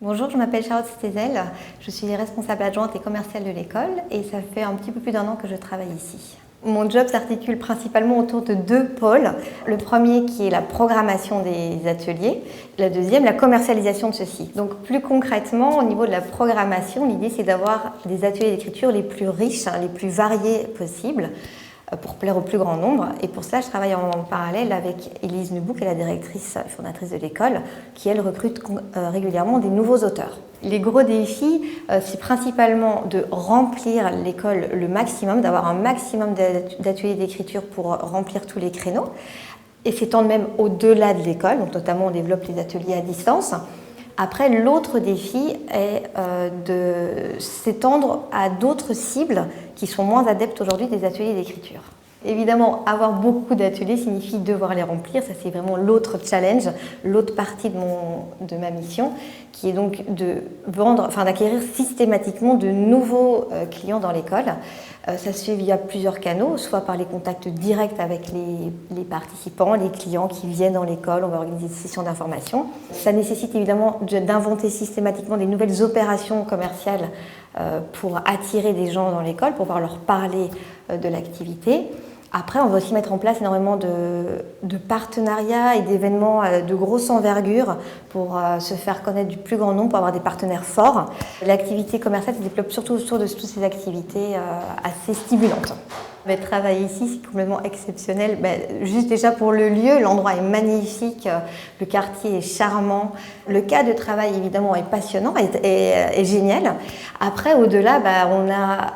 Bonjour, je m'appelle Charlotte Stézel, je suis responsable adjointe et commerciale de l'école et ça fait un petit peu plus d'1 an que je travaille ici. Mon job s'articule principalement autour de 2 pôles. Le premier qui est la programmation des ateliers, le deuxième la commercialisation de ceux-ci. Donc plus concrètement, au niveau de la programmation, l'idée c'est d'avoir des ateliers d'écriture les plus riches, les plus variés possibles, pour plaire au plus grand nombre. Et pour cela, je travaille en parallèle avec Élise Nubou, qui est la directrice fondatrice de l'école, qui elle recrute régulièrement des nouveaux auteurs. Les gros défis, c'est principalement de remplir l'école le maximum, d'avoir un maximum d'ateliers d'écriture pour remplir tous les créneaux, et s'étendre même au-delà de l'école, donc notamment on développe les ateliers à distance. Après, l'autre défi est de s'étendre à d'autres cibles qui sont moins adeptes aujourd'hui des ateliers d'écriture. Évidemment, avoir beaucoup d'ateliers signifie devoir les remplir, ça c'est vraiment l'autre challenge, l'autre partie de ma mission, qui est donc d'acquérir systématiquement de nouveaux clients dans l'école. Ça se fait via plusieurs canaux, soit par les contacts directs avec les participants, les clients qui viennent dans l'école, on va organiser des sessions d'information. Ça nécessite évidemment d'inventer systématiquement des nouvelles opérations commerciales pour attirer des gens dans l'école, pour pouvoir leur parler de l'activité. Après, on va aussi mettre en place énormément de partenariats et d'événements de grosse envergure pour se faire connaître du plus grand nombre, pour avoir des partenaires forts. L'activité commerciale se développe surtout autour de toutes ces activités assez stimulantes. Mais travailler ici, c'est complètement exceptionnel. Juste déjà pour le lieu, l'endroit est magnifique, le quartier est charmant. Le cas de travail, évidemment, est passionnant et génial. Après, au-delà, on a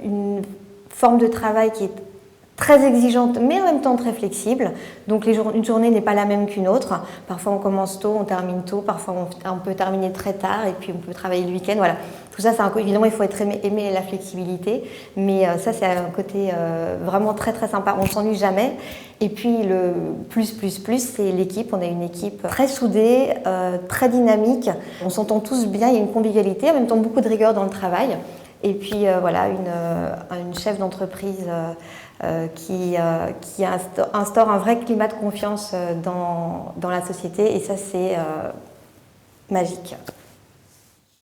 une forme de travail qui est très exigeante, mais en même temps très flexible. Donc une journée n'est pas la même qu'une autre. Parfois on commence tôt, on termine tôt, parfois on peut terminer très tard et puis on peut travailler le week-end. Voilà. Tout ça, évidemment, il faut aimer la flexibilité, mais ça c'est un côté vraiment très très sympa. On ne s'ennuie jamais. Et puis le plus, c'est l'équipe. On a une équipe très soudée, très dynamique. On s'entend tous bien, il y a une convivialité, en même temps beaucoup de rigueur dans le travail. Et puis voilà, une chef d'entreprise qui instaure un vrai climat de confiance dans la société, et ça c'est magique.